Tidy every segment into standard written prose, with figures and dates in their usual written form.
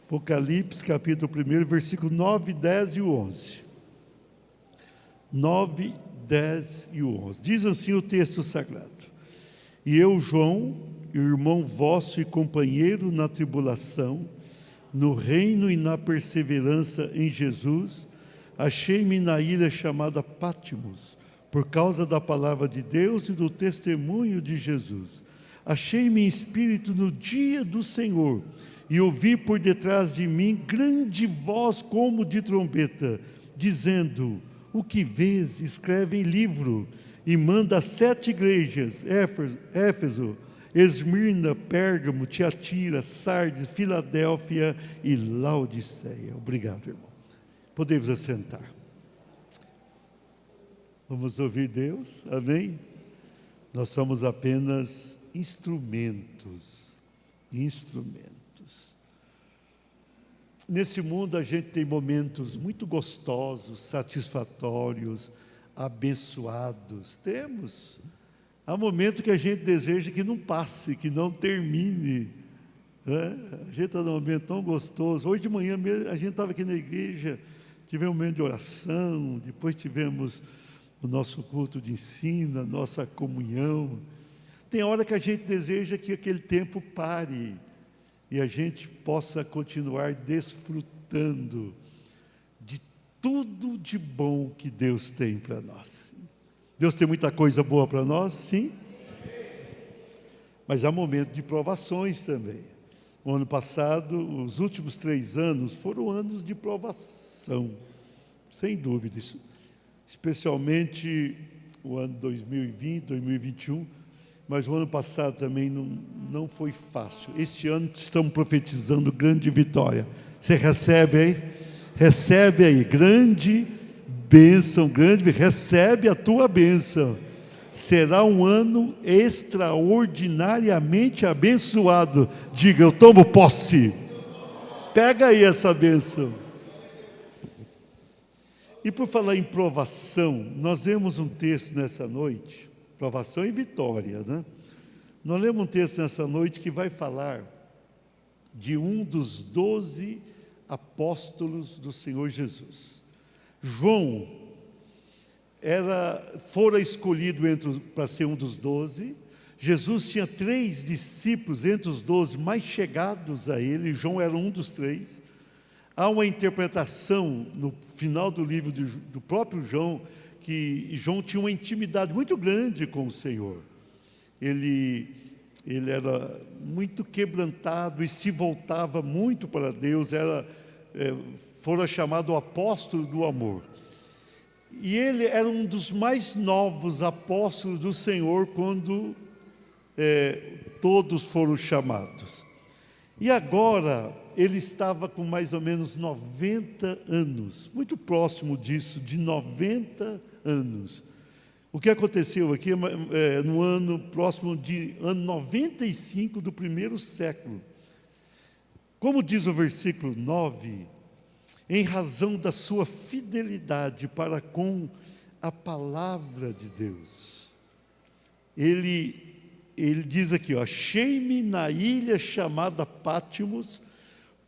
Apocalipse, capítulo 1, versículo 9, 10 e 11. 9, 10 e 11. Diz assim o texto sagrado: E eu, João, irmão vosso e companheiro na tribulação, no reino e na perseverança em Jesus, achei-me na ilha chamada Pátimos, por causa da palavra de Deus e do testemunho de Jesus. Achei-me em espírito no dia do Senhor, e ouvi por detrás de mim grande voz como de trombeta, dizendo: O que vês, escreve em livro, e manda às 7 igrejas: Éfeso, Esmirna, Pérgamo, Tiatira, Sardes, Filadélfia e Laodiceia. Obrigado, irmão. Podemos assentar. Vamos ouvir Deus, amém? Nós somos apenas instrumentos. Nesse mundo a gente tem momentos muito gostosos, satisfatórios, abençoados. Temos. Há momentos que a gente deseja que não passe, que não termine. A gente está num momento tão gostoso. Hoje de manhã mesmo, a gente estava aqui na igreja, tivemos um momento de oração, depois tivemos o nosso culto de ensino, a nossa comunhão. Tem hora que a gente deseja que aquele tempo pare e a gente possa continuar desfrutando de tudo de bom que Deus tem para nós. Deus tem muita coisa boa para nós, sim. Mas há momentos de provações também. O ano passado, os últimos 3 anos, foram anos de provação, sem dúvida. Especialmente o ano 2020, 2021, mas o ano passado também não foi fácil. Este ano estamos profetizando grande vitória. Você recebe aí? Recebe aí, grande bênção, recebe a tua bênção. Será um ano extraordinariamente abençoado. Diga, eu tomo posse. Pega aí essa bênção. E por falar em provação, nós lemos um texto nessa noite, provação e vitória, né? Nós lemos um texto nessa noite que vai falar de um dos 12 apóstolos do Senhor Jesus. João fora escolhido para ser um dos 12. Jesus tinha 3 discípulos entre os 12 mais chegados a ele, João era um dos 3. Há uma interpretação no final do livro do próprio João, que João tinha uma intimidade muito grande com o Senhor. Ele era muito quebrantado e se voltava muito para Deus, fora chamado o apóstolo do amor. E ele era um dos mais novos apóstolos do Senhor quando todos foram chamados. E agora ele estava com mais ou menos 90 anos, muito próximo disso, de 90 anos. O que aconteceu aqui no ano próximo de ano 95 do primeiro século. Como diz o versículo 9, em razão da sua fidelidade para com a palavra de Deus. Ele diz aqui, achei-me na ilha chamada Pátimos,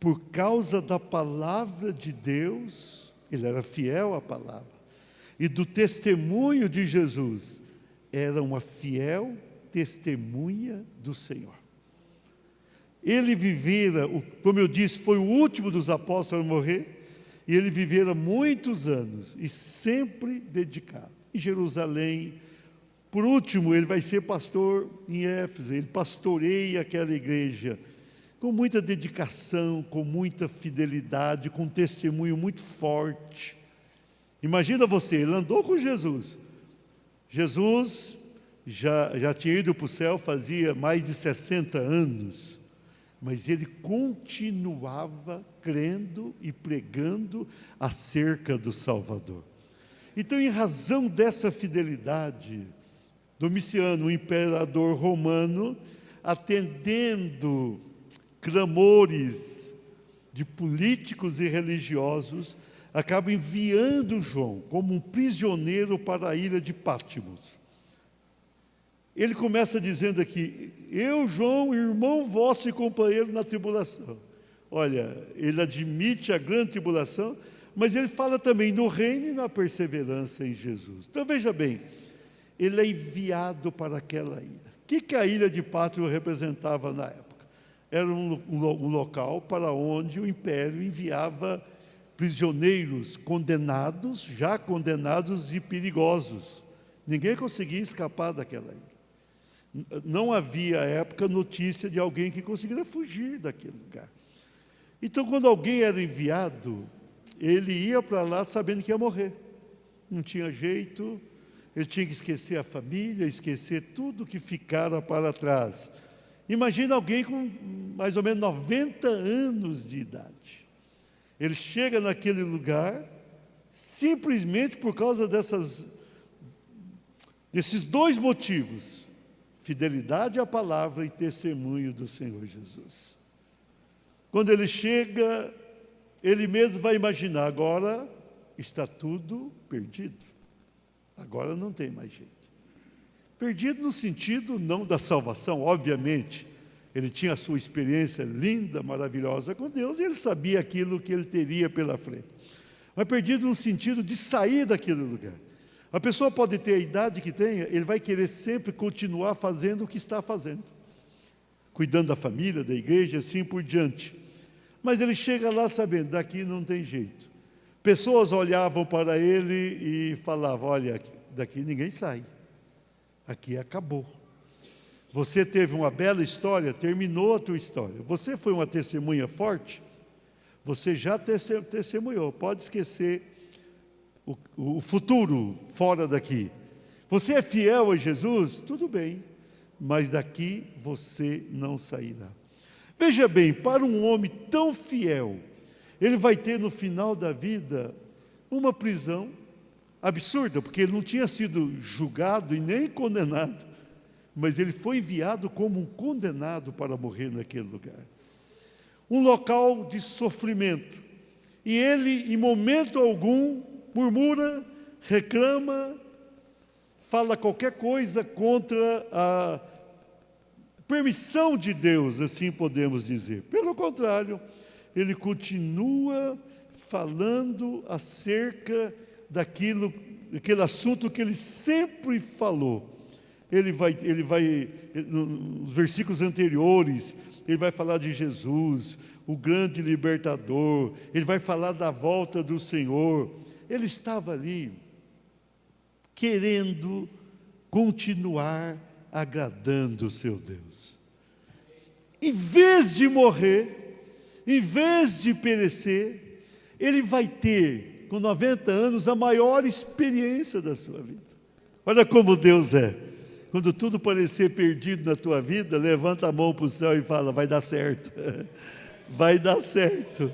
por causa da palavra de Deus, ele era fiel à palavra, e do testemunho de Jesus, era uma fiel testemunha do Senhor. Ele vivera, como eu disse, foi o último dos apóstolos a morrer, e ele vivera muitos anos, e sempre dedicado. Em Jerusalém, por último, ele vai ser pastor em Éfeso, ele pastoreia aquela igreja, com muita dedicação, com muita fidelidade, com um testemunho muito forte. Imagina você, ele andou com Jesus. Jesus já tinha ido para o céu fazia mais de 60 anos, mas ele continuava crendo e pregando acerca do Salvador. Então, em razão dessa fidelidade, Domiciano, o imperador romano, atendendo clamores de políticos e religiosos, acaba enviando João como um prisioneiro para a ilha de Pátimos. Ele começa dizendo aqui, eu, João, irmão vosso e companheiro na tribulação. Olha, ele admite a grande tribulação, mas ele fala também no reino e na perseverança em Jesus. Então veja bem, ele é enviado para aquela ilha. O que a ilha de Pátrio representava na época? Era um local para onde o império enviava prisioneiros condenados, já condenados e perigosos. Ninguém conseguia escapar daquela ilha. Não havia à época notícia de alguém que conseguira fugir daquele lugar. Então, quando alguém era enviado, ele ia para lá sabendo que ia morrer. Não tinha jeito, ele tinha que esquecer a família, esquecer tudo que ficara para trás. Imagina alguém com mais ou menos 90 anos de idade. Ele chega naquele lugar simplesmente por causa desses dois motivos: fidelidade à palavra e testemunho do Senhor Jesus. Quando ele chega, ele mesmo vai imaginar: agora está tudo perdido. Agora não tem mais jeito. Perdido no sentido não da salvação, obviamente. Ele tinha a sua experiência linda, maravilhosa com Deus, e ele sabia aquilo que ele teria pela frente. Mas perdido no sentido de sair daquele lugar. A pessoa pode ter a idade que tenha, ele vai querer sempre continuar fazendo o que está fazendo. Cuidando da família, da igreja, assim por diante. Mas ele chega lá sabendo, daqui não tem jeito. Pessoas olhavam para ele e falavam: olha, daqui ninguém sai. Aqui acabou. Você teve uma bela história, terminou a tua história. Você foi uma testemunha forte, você já testemunhou. Pode esquecer o futuro fora daqui. Você é fiel a Jesus? Tudo bem, mas daqui você não sairá. Veja bem, para um homem tão fiel, ele vai ter no final da vida uma prisão absurda, porque ele não tinha sido julgado e nem condenado, mas ele foi enviado como um condenado para morrer naquele lugar. Um local de sofrimento. E ele, em momento algum, murmura, reclama, fala qualquer coisa contra a permissão de Deus, assim podemos dizer. Pelo contrário, ele continua falando acerca daquele assunto que ele sempre falou. Ele vai, nos versículos anteriores, ele vai falar de Jesus, o grande libertador, ele vai falar da volta do Senhor. Ele estava ali querendo continuar agradando o seu Deus. Em vez de morrer, em vez de perecer, ele vai ter, com 90 anos, a maior experiência da sua vida. Olha como Deus é. Quando tudo parecer perdido na tua vida, levanta a mão para o céu e fala: vai dar certo. Vai dar certo.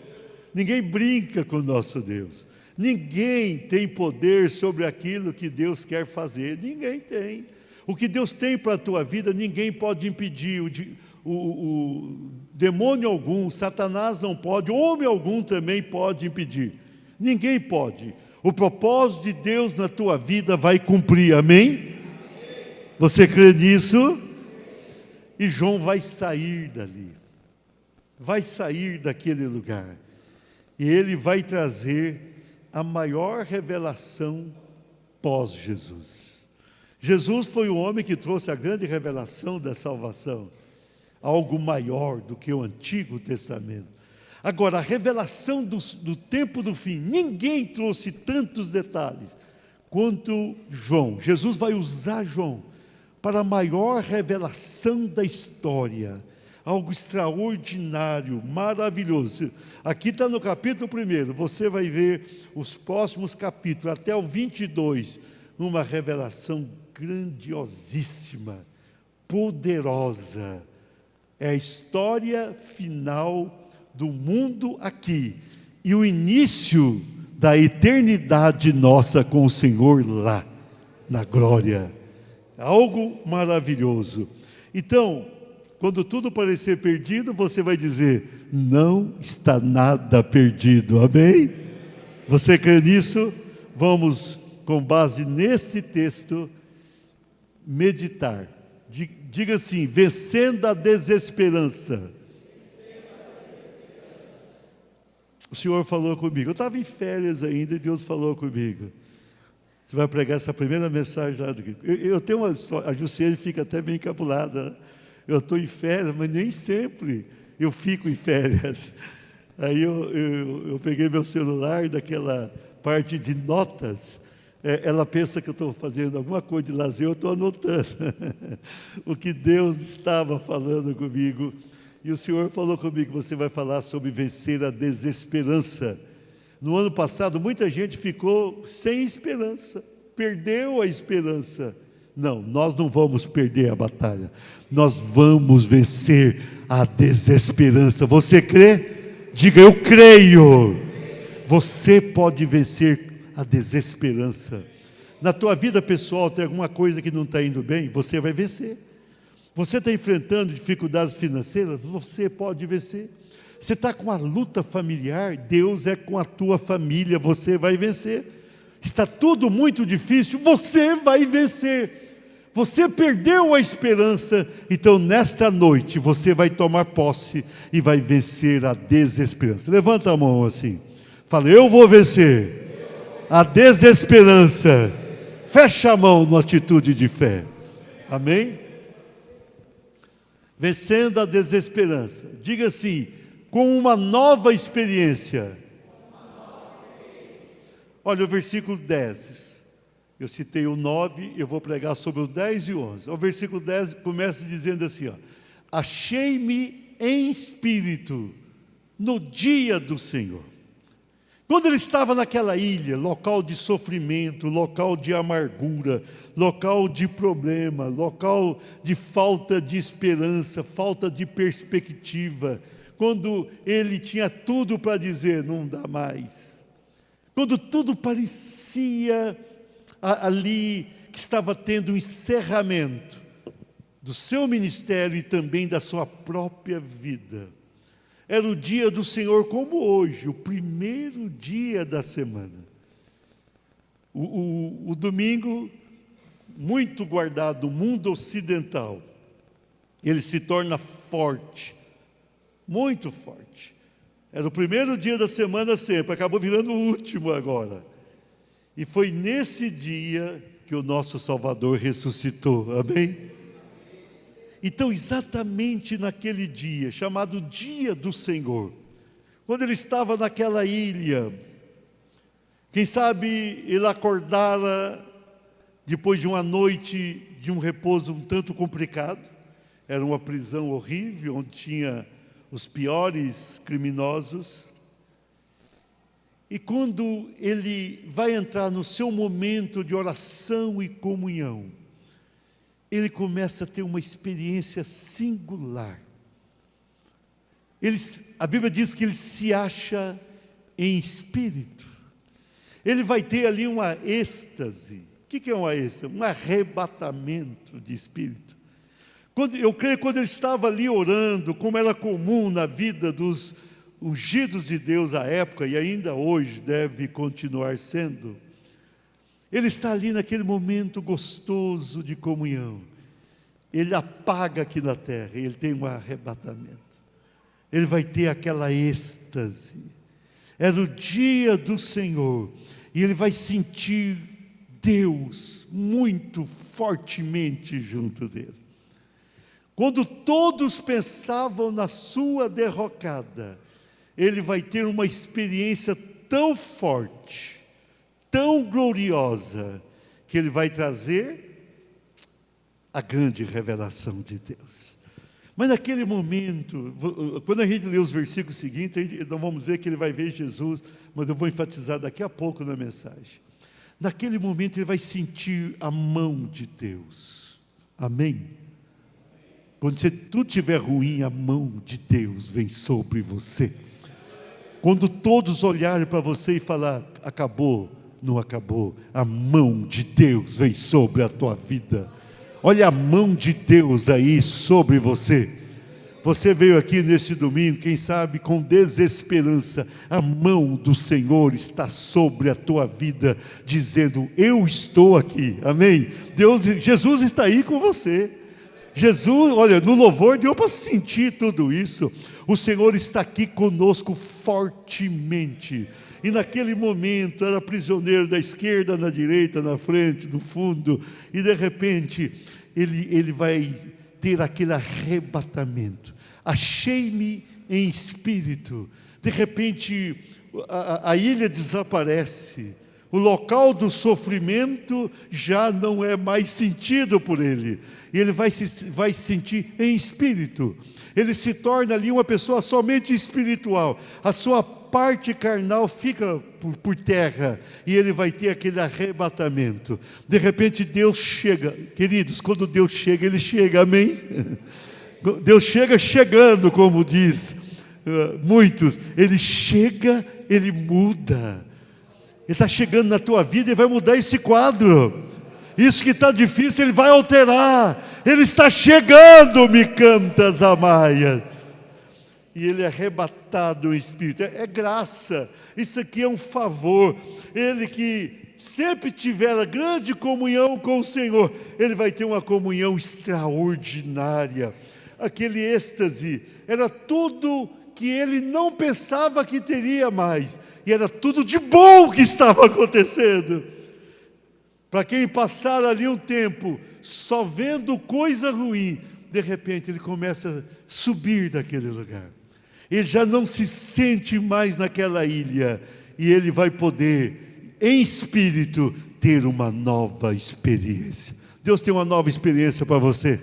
Ninguém brinca com o nosso Deus. Ninguém tem poder sobre aquilo que Deus quer fazer. Ninguém tem. O que Deus tem para a tua vida, ninguém pode impedir. O demônio algum, Satanás não pode, homem algum também pode impedir. Ninguém pode. O propósito de Deus na tua vida vai cumprir, amém? Você crê nisso? E João vai sair dali, vai sair daquele lugar, e ele vai trazer a maior revelação pós-Jesus. Jesus foi o homem que trouxe a grande revelação da salvação, algo maior do que o Antigo Testamento. Agora, a revelação do tempo do fim, ninguém trouxe tantos detalhes quanto João. Jesus vai usar João para a maior revelação da história, algo extraordinário, maravilhoso. Aqui está no capítulo 1, você vai ver os próximos capítulos, até o 22, uma revelação grandiosíssima, poderosa. É a história final do mundo aqui, e o início da eternidade nossa com o Senhor lá, na glória. Algo maravilhoso. Então, quando tudo parecer perdido, você vai dizer: não está nada perdido, amém? Você crê nisso? Vamos, com base neste texto, meditar. Diga assim: vencendo a desesperança. o Senhor falou comigo. Eu estava em férias ainda e Deus falou comigo. Você vai pregar essa primeira mensagem lá do Rio. Eu tenho uma história, a Jussiane fica até bem encabulada, né? Eu estou em férias, mas nem sempre eu fico em férias. Aí eu peguei meu celular, daquela parte de notas, ela pensa que eu estou fazendo alguma coisa de lazer, eu estou anotando o que Deus estava falando comigo. E o Senhor falou comigo, você vai falar sobre vencer a desesperança. No ano passado, muita gente ficou sem esperança, perdeu a esperança. Não, nós não vamos perder a batalha, nós vamos vencer a desesperança. Você crê? Diga, eu creio. Você pode vencer a desesperança. Na tua vida pessoal tem alguma coisa que não está indo bem? Você vai vencer. Você está enfrentando dificuldades financeiras? Você pode vencer. Você está com uma luta familiar? Deus é com a tua família, você vai vencer. Está tudo muito difícil? Você vai vencer. Você perdeu a esperança, então nesta noite você vai tomar posse e vai vencer a desesperança. Levanta a mão assim, fala, eu vou vencer a desesperança. Fecha a mão na atitude de fé. Amém? Vencendo a desesperança. Diga assim, com uma nova experiência. Olha o versículo 10. Eu citei o 9, eu vou pregar sobre o 10 e o 11. O versículo 10 começa dizendo assim, ó, achei-me em espírito no dia do Senhor. Quando ele estava naquela ilha, local de sofrimento, local de amargura, local de problema, local de falta de esperança, falta de perspectiva, quando ele tinha tudo para dizer, não dá mais. Quando tudo parecia ali que estava tendo um encerramento do seu ministério e também da sua própria vida. Era o dia do Senhor como hoje, o primeiro dia da semana. O domingo, muito guardado no mundo ocidental, ele se torna forte, muito forte. Era o primeiro dia da semana sempre, acabou virando o último agora. E foi nesse dia que o nosso Salvador ressuscitou, amém? Então, exatamente naquele dia, chamado Dia do Senhor, quando ele estava naquela ilha, quem sabe ele acordara depois de uma noite de um repouso um tanto complicado, era uma prisão horrível, onde tinha os piores criminosos. E quando ele vai entrar no seu momento de oração e comunhão, ele começa a ter uma experiência singular. A Bíblia diz que ele se acha em espírito. Ele vai ter ali uma êxtase. O que é uma êxtase? Um arrebatamento de espírito. Eu creio que quando ele estava ali orando, como era comum na vida dos ungidos de Deus à época, e ainda hoje deve continuar sendo, ele está ali naquele momento gostoso de comunhão. Ele apaga aqui na terra, ele tem um arrebatamento. Ele vai ter aquela êxtase. Era o dia do Senhor, e ele vai sentir Deus muito fortemente junto dele. Quando todos pensavam na sua derrocada, ele vai ter uma experiência tão forte, tão gloriosa, que ele vai trazer a grande revelação de Deus. Mas naquele momento, quando a gente lê os versículos seguintes, nós vamos ver que ele vai ver Jesus, mas eu vou enfatizar daqui a pouco na mensagem. Naquele momento ele vai sentir a mão de Deus. Amém? Quando tudo estiver ruim, a mão de Deus vem sobre você. Quando todos olharem para você e falar, acabou, não acabou, a mão de Deus vem sobre a tua vida. Olha a mão de Deus aí sobre você. Você veio aqui nesse domingo, quem sabe com desesperança, a mão do Senhor está sobre a tua vida, dizendo, eu estou aqui, amém? Jesus está aí com você. Jesus, olha, no louvor deu para sentir tudo isso. O Senhor está aqui conosco fortemente. E naquele momento era prisioneiro da esquerda, na direita, na frente, no fundo. E de repente ele vai ter aquele arrebatamento. Achei-me em espírito. De repente a ilha desaparece. O local do sofrimento já não é mais sentido por ele. E ele vai se sentir em espírito. Ele se torna ali uma pessoa somente espiritual. A sua parte carnal fica por terra. E ele vai ter aquele arrebatamento. De repente Deus chega. Queridos, quando Deus chega, Ele chega, amém? Deus chega chegando, como diz muitos. Ele chega, Ele muda. Ele está chegando na tua vida e vai mudar esse quadro. Isso que está difícil, Ele vai alterar. Ele está chegando, me cantas, Amaia. E ele é arrebatado em espírito. É graça. Isso aqui é um favor. Ele que sempre tiver a grande comunhão com o Senhor, ele vai ter uma comunhão extraordinária. Aquele êxtase era tudo que ele não pensava que teria mais. E era tudo de bom que estava acontecendo. Para quem passar ali um tempo só vendo coisa ruim, de repente ele começa a subir daquele lugar. Ele já não se sente mais naquela ilha. E ele vai poder, em espírito, ter uma nova experiência. Deus tem uma nova experiência para você.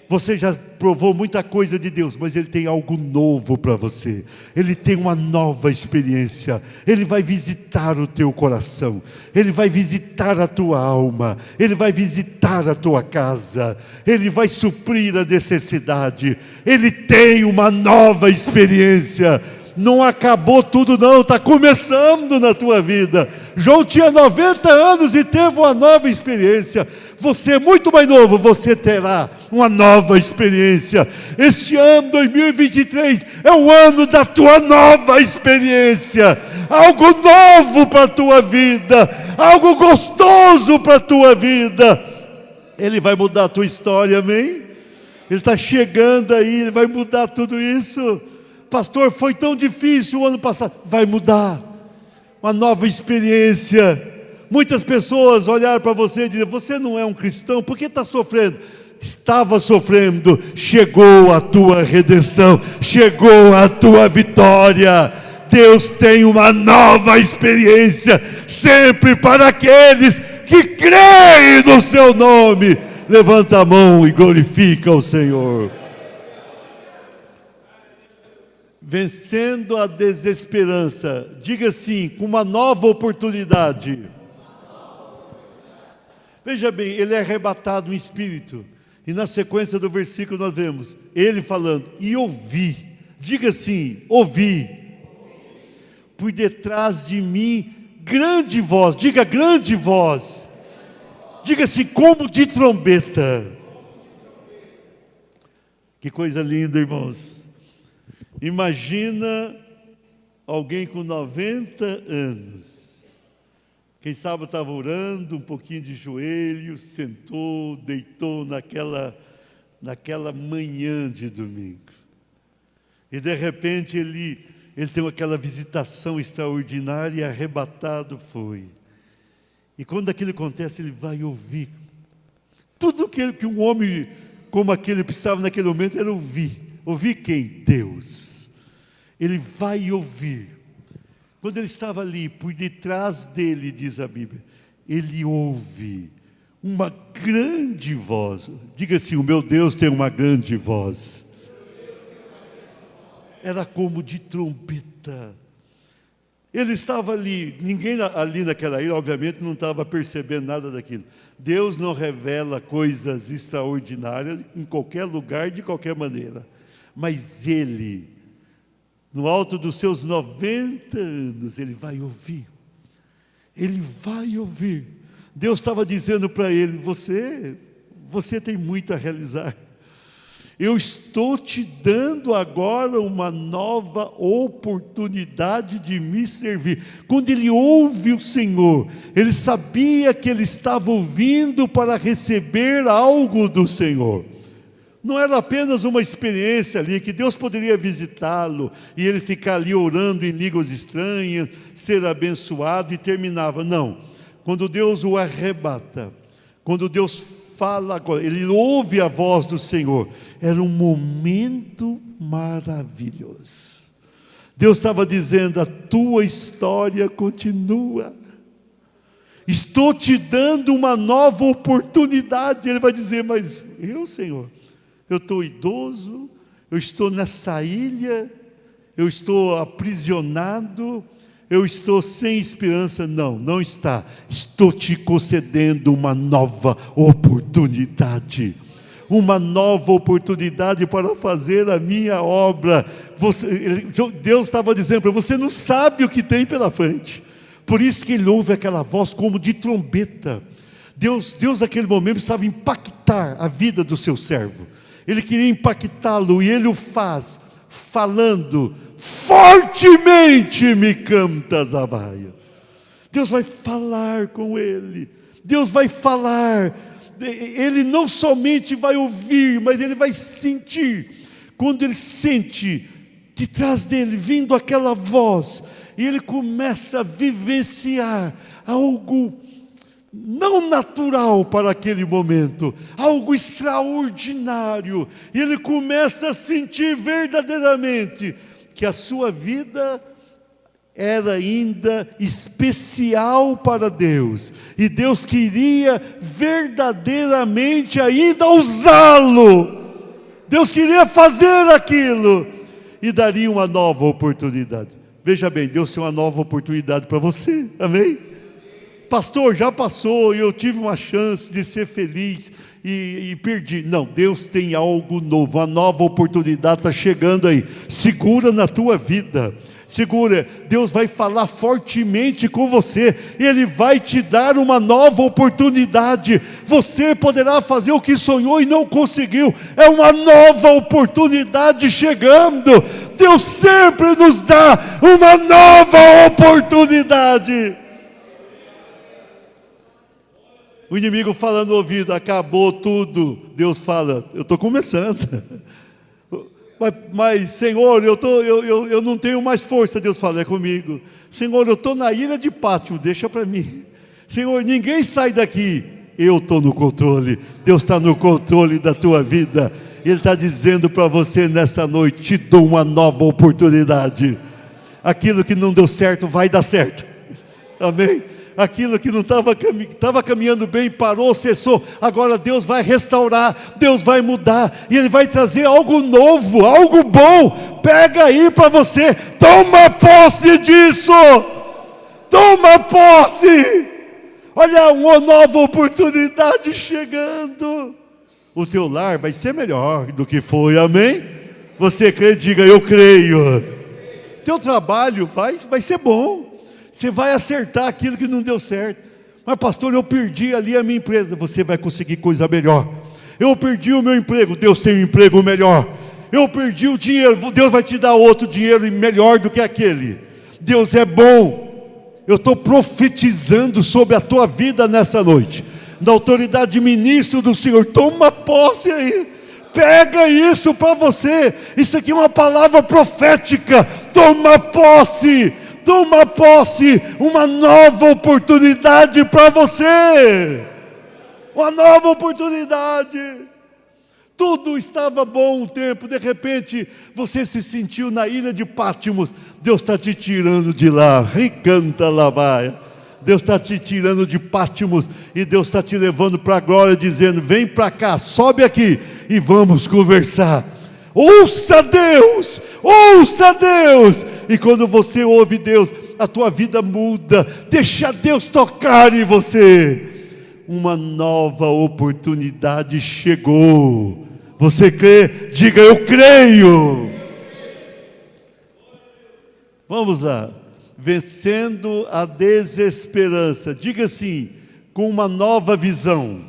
Você já provou muita coisa de Deus, mas Ele tem algo novo para você. Ele tem uma nova experiência. Ele vai visitar o teu coração. Ele vai visitar a tua alma. Ele vai visitar a tua casa. Ele vai suprir a necessidade. Ele tem uma nova experiência. Não acabou tudo não, está começando na tua vida. João tinha 90 anos e teve uma nova experiência. Você é muito mais novo, você terá uma nova experiência. Este ano 2023 é o ano da tua nova experiência. Algo novo para a tua vida, algo gostoso para a tua vida. Ele vai mudar a tua história, amém? Ele está chegando aí, ele vai mudar tudo isso. Pastor, foi tão difícil o ano passado. Vai mudar. Uma nova experiência. Muitas pessoas olharam para você e diziam: você não é um cristão, por que está sofrendo? Estava sofrendo, chegou a tua redenção, chegou a tua vitória. Deus tem uma nova experiência, sempre para aqueles que creem no seu nome. Levanta a mão e glorifica o Senhor. Vencendo a desesperança, diga assim, com uma nova oportunidade. Veja bem, ele é arrebatado em espírito. E na sequência do versículo nós vemos ele falando: e ouvi, diga assim, ouvi, por detrás de mim grande voz, diga grande voz, diga assim, como de trombeta. Que coisa linda, irmãos. Imagina alguém com 90 anos. Quem sabe estava orando, um pouquinho de joelho, sentou, deitou naquela manhã de domingo. E de repente ele tem aquela visitação extraordinária e arrebatado foi. E quando aquilo acontece, ele vai ouvir. Tudo que um homem como aquele precisava naquele momento era ouvir. Ouvir quem? Deus. Ele vai ouvir. Quando ele estava ali, por detrás dele, diz a Bíblia, ele ouve uma grande voz. Diga assim, o meu Deus tem uma grande voz. Era como de trombeta. Ele estava ali, ninguém ali naquela ilha, obviamente, não estava percebendo nada daquilo. Deus não revela coisas extraordinárias em qualquer lugar, de qualquer maneira. Mas ele, no alto dos seus 90 anos, ele vai ouvir. Ele vai ouvir. Deus estava dizendo para ele: você tem muito a realizar. Eu estou te dando agora uma nova oportunidade de me servir. Quando ele ouve o Senhor, ele sabia que ele estava ouvindo para receber algo do Senhor. Não era apenas uma experiência ali, que Deus poderia visitá-lo, e ele ficar ali orando em línguas estranhas, ser abençoado e terminava. Não, quando Deus o arrebata, quando Deus fala agora, ele ouve a voz do Senhor, era um momento maravilhoso. Deus estava dizendo, a tua história continua. Estou te dando uma nova oportunidade. Ele vai dizer, mas eu, Senhor, eu estou idoso, eu estou nessa ilha, eu estou aprisionado, eu estou sem esperança. Não, não está. Estou te concedendo uma nova oportunidade. Uma nova oportunidade para fazer a minha obra. Deus estava dizendo para você, não sabe o que tem pela frente. Por isso que ele ouve aquela voz como de trombeta. Deus naquele momento precisava impactar a vida do seu servo. Ele queria impactá-lo e ele o faz, falando, fortemente me cantas a vaia. Deus vai falar com ele, Deus vai falar, ele não somente vai ouvir, mas ele vai sentir. Quando ele sente de trás dele vindo aquela voz, e ele começa a vivenciar algo não natural para aquele momento, algo extraordinário, e ele começa a sentir verdadeiramente que a sua vida era ainda especial para Deus, e Deus queria verdadeiramente ainda usá-lo, Deus queria fazer aquilo, e daria uma nova oportunidade. Veja bem, Deus tem uma nova oportunidade para você, amém? Pastor, já passou e eu tive uma chance de ser feliz e perdi. Não, Deus tem algo novo, uma nova oportunidade está chegando aí. Segura na tua vida, segura. Deus vai falar fortemente com você, Ele vai te dar uma nova oportunidade. Você poderá fazer o que sonhou e não conseguiu. É uma nova oportunidade chegando. Deus sempre nos dá uma nova oportunidade. O inimigo fala no ouvido, acabou tudo. Deus fala, eu estou começando. Mas Senhor, eu não tenho mais força. Deus fala, é comigo. Senhor, eu estou na ilha de Pátimo, deixa para mim. Senhor, ninguém sai daqui. Eu estou no controle. Deus está no controle da tua vida. Ele está dizendo para você nessa noite, te dou uma nova oportunidade. Aquilo que não deu certo, vai dar certo. Amém? Aquilo que não estava caminhando bem, parou, cessou, agora Deus vai restaurar, Deus vai mudar, e Ele vai trazer algo novo, algo bom. Pega aí para você, toma posse disso, toma posse. Olha, uma nova oportunidade chegando. O teu lar vai ser melhor do que foi, amém? Você crê? Diga, eu creio. Teu trabalho vai ser bom. Você vai acertar aquilo que não deu certo. Mas pastor, eu perdi ali a minha empresa. Você vai conseguir coisa melhor. Eu perdi o meu emprego. Deus tem um emprego melhor. Eu perdi o dinheiro. Deus vai te dar outro dinheiro melhor do que aquele. Deus é bom. Eu estou profetizando sobre a tua vida nessa noite, na autoridade de ministro do Senhor. Toma posse aí. Pega isso para você. Isso aqui é uma palavra profética. Toma posse. Toma posse, uma nova oportunidade para você. Uma nova oportunidade. Tudo estava bom um tempo, de repente você se sentiu na ilha de Pátmos. Deus está te tirando de lá, ricanta lavaia. Deus está te tirando de Pátmos e Deus está te levando para a glória, dizendo, vem para cá, sobe aqui e vamos conversar. Ouça Deus, ouça Deus. E quando você ouve Deus, a tua vida muda. Deixa Deus tocar em você. Uma nova oportunidade chegou. Você crê? Diga, eu creio. Vamos lá. Vencendo a desesperança. Diga assim, com uma nova visão.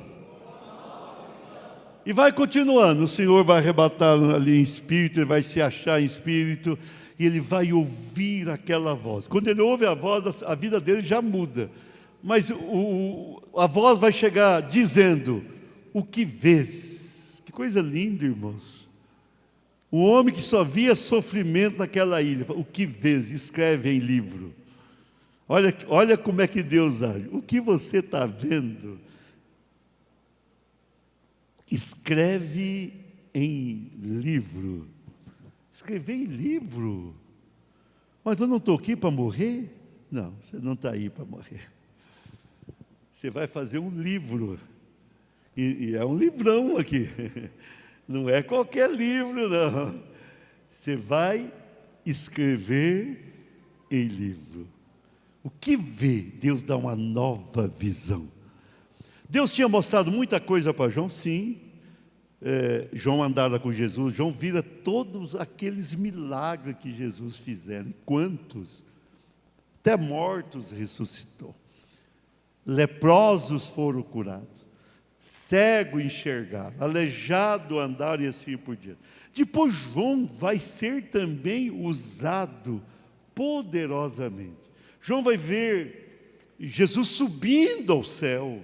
E vai continuando, o Senhor vai arrebatá-lo ali em espírito, ele vai se achar em espírito, e ele vai ouvir aquela voz. Quando ele ouve a voz, a vida dele já muda. Mas a voz vai chegar dizendo: o que vês? Que coisa linda, irmãos. O homem que só via sofrimento naquela ilha, o que vês? Escreve em livro. Olha como é que Deus age. O que você está vendo? Escreve em livro. Escrever em livro? Mas eu não estou aqui para morrer? Não, você não está aí para morrer. Você vai fazer um livro. E é um livrão aqui. Não é qualquer livro, não. Você vai escrever em livro. O que vê? Deus dá uma nova visão. Deus tinha mostrado muita coisa para João, sim. João andava com Jesus, João vira todos aqueles milagres que Jesus fizera. E quantos? Até mortos ressuscitou. Leprosos foram curados. Cego enxergaram, aleijado andar e assim por diante. Depois João vai ser também usado poderosamente. João vai ver Jesus subindo ao céu.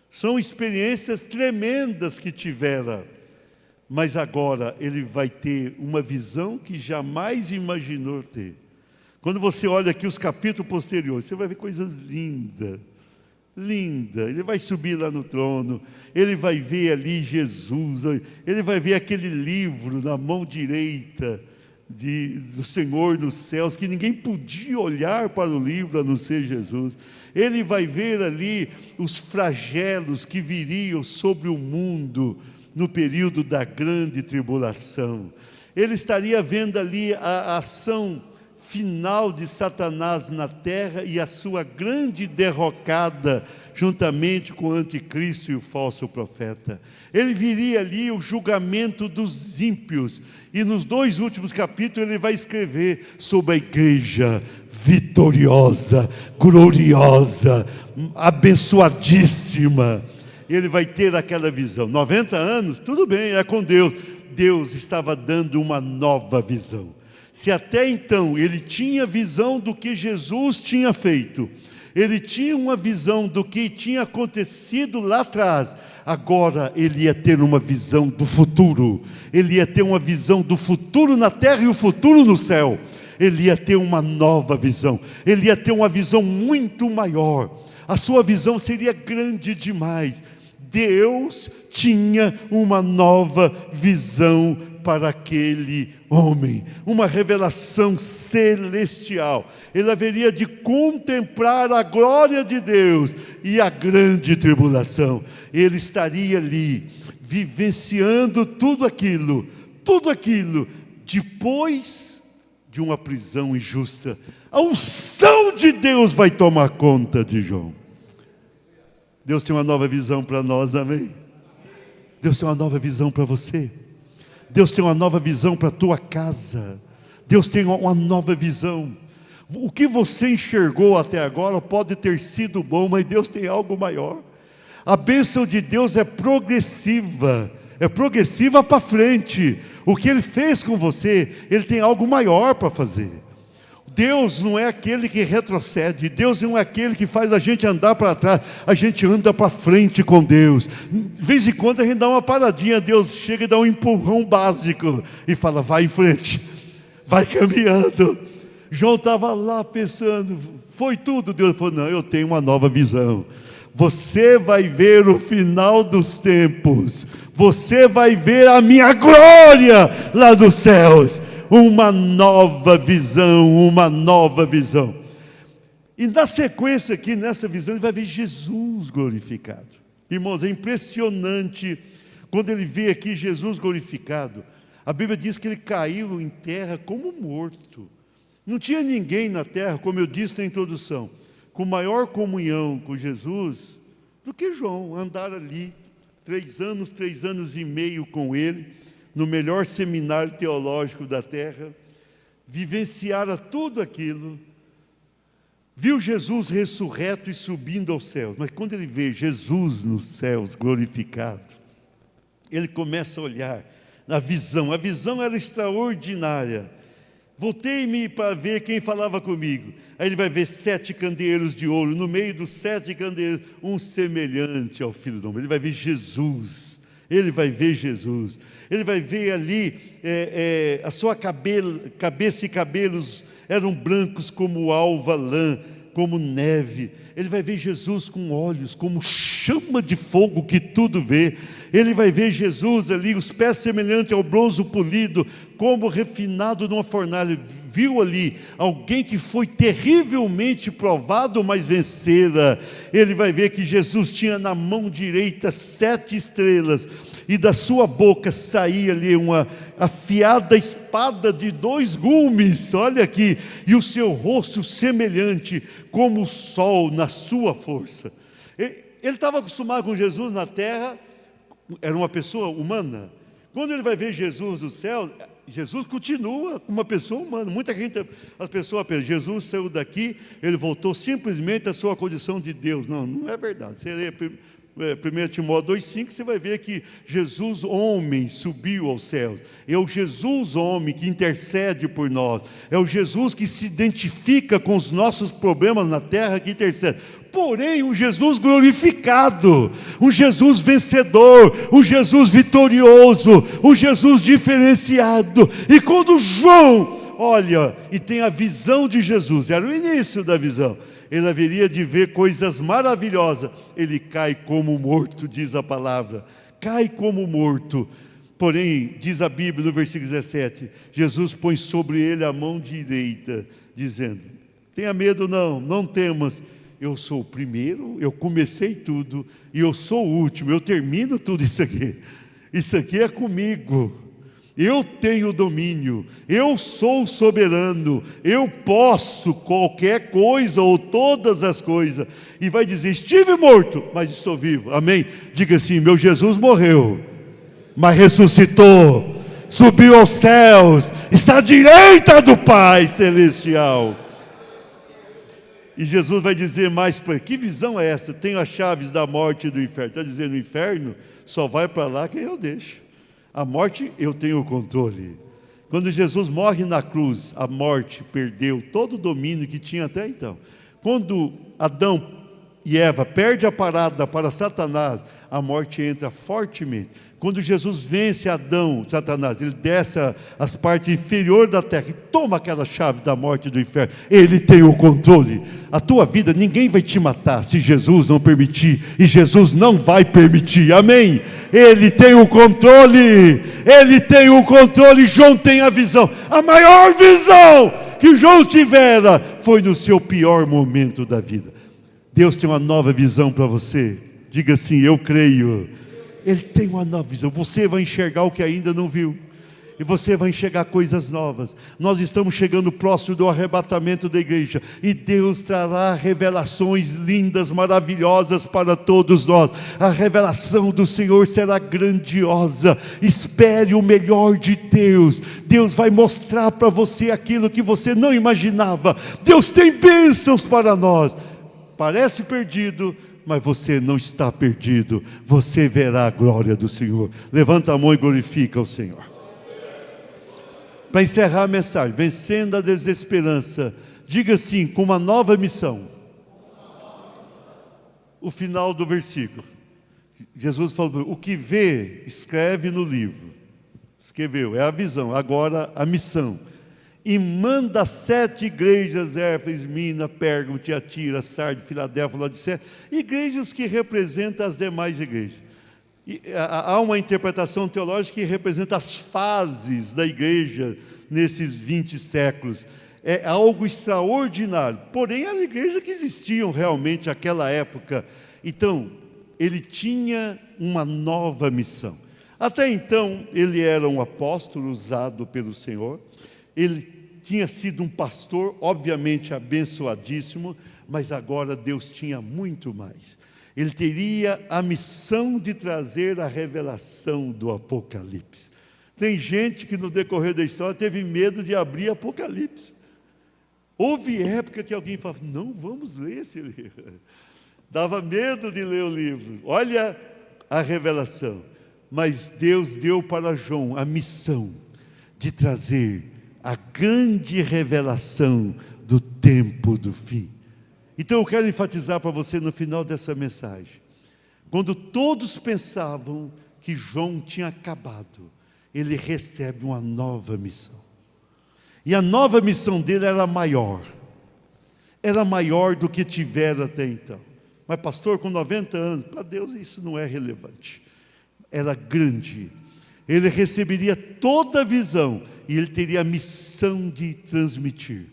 São experiências tremendas que tivera. Mas agora ele vai ter uma visão que jamais imaginou ter. Quando você olha aqui os capítulos posteriores, você vai ver coisas lindas. Linda, ele vai subir lá no trono, ele vai ver ali Jesus, ele vai ver aquele livro na mão direita do Senhor nos céus, que ninguém podia olhar para o livro a não ser Jesus. Ele vai ver ali os flagelos que viriam sobre o mundo no período da grande tribulação. Ele estaria vendo ali a ação final de Satanás na terra e a sua grande derrocada juntamente com o anticristo e o falso profeta. Ele viria ali o julgamento dos ímpios, e nos 2 últimos capítulos ele vai escrever sobre a igreja vitoriosa, gloriosa, abençoadíssima. Ele vai ter aquela visão. 90 anos, tudo bem, é com Deus. Deus estava dando uma nova visão. Se até então ele tinha visão do que Jesus tinha feito, ele tinha uma visão do que tinha acontecido lá atrás, agora ele ia ter uma visão do futuro. Ele ia ter uma visão do futuro na terra e o futuro no céu. Ele ia ter uma nova visão. Ele ia ter uma visão muito maior. A sua visão seria grande demais. Deus tinha uma nova visão para aquele homem, uma revelação celestial. Ele haveria de contemplar a glória de Deus e a grande tribulação. Ele estaria ali, vivenciando tudo aquilo, depois de uma prisão injusta. A unção de Deus vai tomar conta de João. Deus tem uma nova visão para nós, amém? Deus tem uma nova visão para você. Deus tem uma nova visão para a tua casa. Deus tem uma nova visão. O que você enxergou até agora pode ter sido bom, mas Deus tem algo maior. A bênção de Deus é progressiva para frente. O que Ele fez com você, Ele tem algo maior para fazer. Deus não é aquele que retrocede, Deus não é aquele que faz a gente andar para trás, a gente anda para frente com Deus. De vez em quando a gente dá uma paradinha, Deus chega e dá um empurrão básico e fala: vai em frente, vai caminhando. João estava lá pensando, foi tudo? Deus falou: não, eu tenho uma nova visão. Você vai ver o final dos tempos, você vai ver a minha glória lá dos céus. Uma nova visão, uma nova visão. E na sequência aqui, nessa visão, ele vai ver Jesus glorificado. Irmãos, é impressionante quando ele vê aqui Jesus glorificado. A Bíblia diz que ele caiu em terra como morto. Não tinha ninguém na terra, como eu disse na introdução, com maior comunhão com Jesus do que João. Andar ali 3 anos e meio com ele, no melhor seminário teológico da terra, vivenciara tudo aquilo, viu Jesus ressurreto e subindo aos céus. Mas quando ele vê Jesus nos céus glorificado, ele começa a olhar na visão. A visão era extraordinária. Voltei-me para ver quem falava comigo. Aí ele vai ver 7 candeeiros de ouro. No meio dos 7 candeeiros, um semelhante ao Filho do Homem. Ele vai ver Jesus. Ele vai ver Jesus. Ele vai ver ali a sua cabeça e cabelos eram brancos como alva lã, como neve. Ele vai ver Jesus com olhos como chama de fogo que tudo vê. Ele vai ver Jesus ali, os pés semelhantes ao bronze polido, como refinado numa fornalha. Viu ali alguém que foi terrivelmente provado, mas vencera. Ele vai ver que Jesus tinha na mão direita 7 estrelas, e da sua boca saía ali uma afiada espada de 2 gumes, olha aqui, e o seu rosto semelhante como o sol na sua força. Ele estava acostumado com Jesus na terra, era uma pessoa humana. Quando ele vai ver Jesus do céu, Jesus continua uma pessoa humana. Muita gente, as pessoas pensam, Jesus saiu daqui, ele voltou simplesmente à sua condição de Deus. Não, não é verdade. Você lê 1 Timóteo 2,5, você vai ver que Jesus, homem, subiu aos céus. É o Jesus, homem, que intercede por nós. É o Jesus que se identifica com os nossos problemas na terra, que intercede. Porém, um Jesus glorificado, um Jesus vencedor, um Jesus vitorioso, um Jesus diferenciado. E quando João olha e tem a visão de Jesus, era o início da visão, ele haveria de ver coisas maravilhosas. Ele cai como morto, diz a palavra, cai como morto. Porém, diz a Bíblia no versículo 17, Jesus põe sobre ele a mão direita, dizendo, tenha medo não, não temas. Eu sou o primeiro, eu comecei tudo, e eu sou o último, eu termino tudo isso aqui. Isso aqui é comigo. Eu tenho domínio, eu sou soberano, eu posso qualquer coisa ou todas as coisas. E vai dizer, estive morto, mas estou vivo. Amém? Diga assim, meu Jesus morreu, mas ressuscitou, subiu aos céus, está à direita do Pai Celestial. E Jesus vai dizer mais para ele, que visão é essa? Tenho as chaves da morte e do inferno. Está dizendo, o inferno só vai para lá quem eu deixo. A morte eu tenho o controle. Quando Jesus morre na cruz, a morte perdeu todo o domínio que tinha até então. Quando Adão e Eva perdem a parada para Satanás, a morte entra fortemente. Quando Jesus vence Adão, Satanás, ele desce as partes inferiores da terra e toma aquela chave da morte e do inferno. Ele tem o controle. A tua vida, ninguém vai te matar se Jesus não permitir. E Jesus não vai permitir. Amém? Ele tem o controle. Ele tem o controle. João tem a visão. A maior visão que João tivera foi no seu pior momento da vida. Deus tem uma nova visão para você. Diga assim, eu creio. Ele tem uma nova visão. Você vai enxergar o que ainda não viu. E você vai enxergar coisas novas. Nós estamos chegando próximo do arrebatamento da igreja. E Deus trará revelações lindas, maravilhosas para todos nós. A revelação do Senhor será grandiosa. Espere o melhor de Deus. Deus vai mostrar para você aquilo que você não imaginava. Deus tem bênçãos para nós. Parece perdido, mas você não está perdido. Você verá a glória do Senhor. Levanta a mão e glorifica o Senhor. Para encerrar a mensagem, vencendo a desesperança, diga assim, com uma nova missão. O final do versículo. Jesus falou, o que vê, escreve no livro. Escreveu, é a visão. Agora a missão. E manda 7 igrejas, Éfeso, Esmirna, Pérgamo, Tiatira, Sardes, Filadélfia, Laodiceia, igrejas que representam as demais igrejas. E há uma interpretação teológica que representa as fases da igreja nesses 20 séculos. É algo extraordinário. Porém, eram igrejas que existiam realmente naquela época. Então, ele tinha uma nova missão. Até então, ele era um apóstolo usado pelo Senhor. Ele tinha sido um pastor, obviamente abençoadíssimo, mas agora Deus tinha muito mais. Ele teria a missão de trazer a revelação do Apocalipse. Tem gente que no decorrer da história teve medo de abrir Apocalipse. Houve época que alguém falava, não vamos ler esse livro. Dava medo de ler o livro. Olha a revelação. mas Deus deu para João a missão de trazer a grande revelação do tempo do fim. Então eu quero enfatizar para você no final dessa mensagem, quando todos pensavam que João tinha acabado, ele recebe uma nova missão. E a nova missão dele era maior do que tivera até então. Mas pastor, com 90 anos, para Deus isso não é relevante. Era grande. Ele receberia toda a visão e ele teria a missão de transmitir,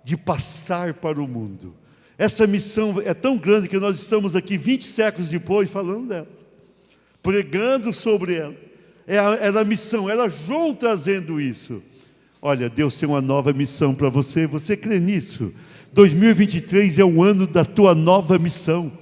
de passar para o mundo. Essa missão é tão grande que nós estamos aqui 20 séculos depois falando dela, pregando sobre ela. Era a missão, era João trazendo isso. Olha, Deus tem uma nova missão para você, você crê nisso? 2023 é o ano da tua nova missão.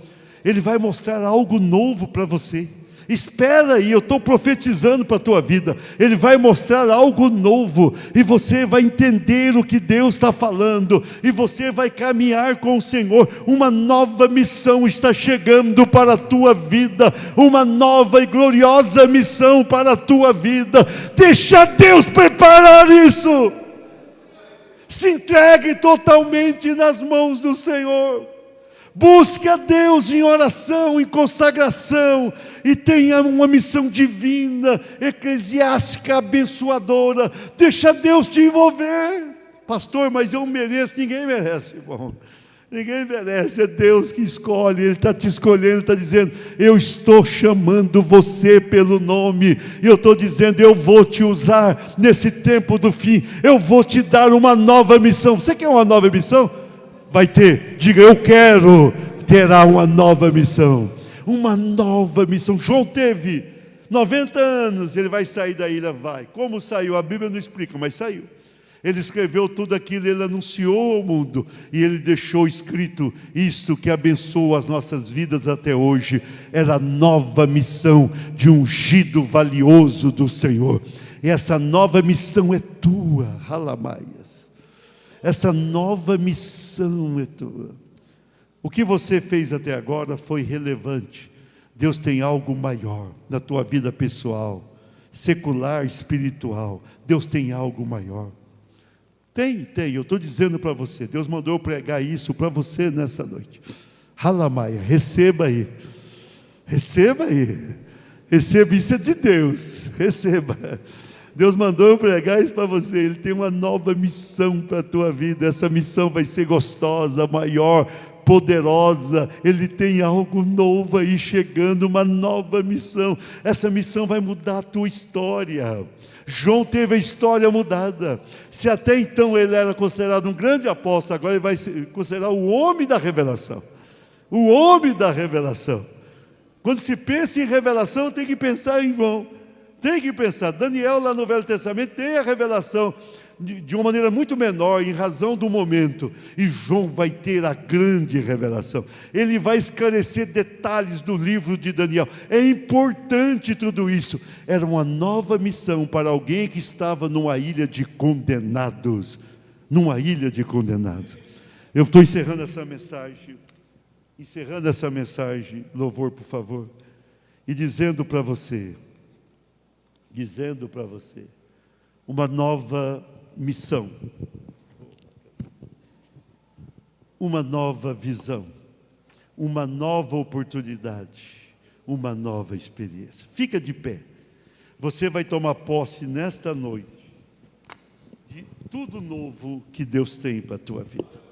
Ele vai mostrar algo novo para você. Espera aí, eu estou profetizando para a tua vida. Ele vai mostrar algo novo, e você vai entender o que Deus está falando, e você vai caminhar com o Senhor. Uma nova missão está chegando para a tua vida, uma nova e gloriosa missão para a tua vida. Deixa Deus preparar isso. Se entregue totalmente nas mãos do Senhor. Busque a Deus em oração, em consagração, e tenha uma missão divina, eclesiástica, abençoadora. Deixa Deus te envolver. Pastor, mas eu mereço. Ninguém merece, irmão. Ninguém merece, é Deus que escolhe. Ele está te escolhendo, está dizendo: eu estou chamando você pelo nome, e eu estou dizendo: eu vou te usar nesse tempo do fim, eu vou te dar uma nova missão. Você quer uma nova missão? Vai ter, diga: eu quero. Terá uma nova missão. Uma nova missão. João teve 90 anos, ele vai sair da ilha, vai. Como saiu? A Bíblia não explica, mas saiu. Ele escreveu tudo aquilo, ele anunciou ao mundo, e ele deixou escrito isto que abençoa as nossas vidas até hoje. Era a nova missão de ungido valioso do Senhor. E essa nova missão é tua, Halamaias. Essa nova missão é tua. O que você fez até agora foi relevante. Deus tem algo maior na tua vida pessoal, secular, espiritual. Deus tem algo maior. Tem, eu estou dizendo para você. Deus mandou eu pregar isso para você nessa noite. Halamaia, receba aí. Receba aí. Receba, isso é de Deus. Receba. Deus mandou eu pregar isso para você. Ele tem uma nova missão para a tua vida. Essa missão vai ser gostosa, maior, poderosa. Ele tem algo novo aí chegando, uma nova missão. Essa missão vai mudar a tua história. João teve a história mudada. Se até então ele era considerado um grande apóstolo, agora ele vai ser considerado o homem da revelação. O homem da revelação. Quando se pensa em revelação, tem que pensar em João. Tem que pensar. Daniel, lá no Velho Testamento, tem a revelação de uma maneira muito menor, em razão do momento. E João vai ter a grande revelação. Ele vai esclarecer detalhes do livro de Daniel. É importante tudo isso. Era uma nova missão para alguém que estava numa ilha de condenados. Numa ilha de condenados. Eu estou encerrando essa mensagem. Louvor, por favor. E dizendo para você, uma nova missão, uma nova visão, uma nova oportunidade, uma nova experiência. Fica de pé. Você vai tomar posse nesta noite de tudo novo que Deus tem para a tua vida.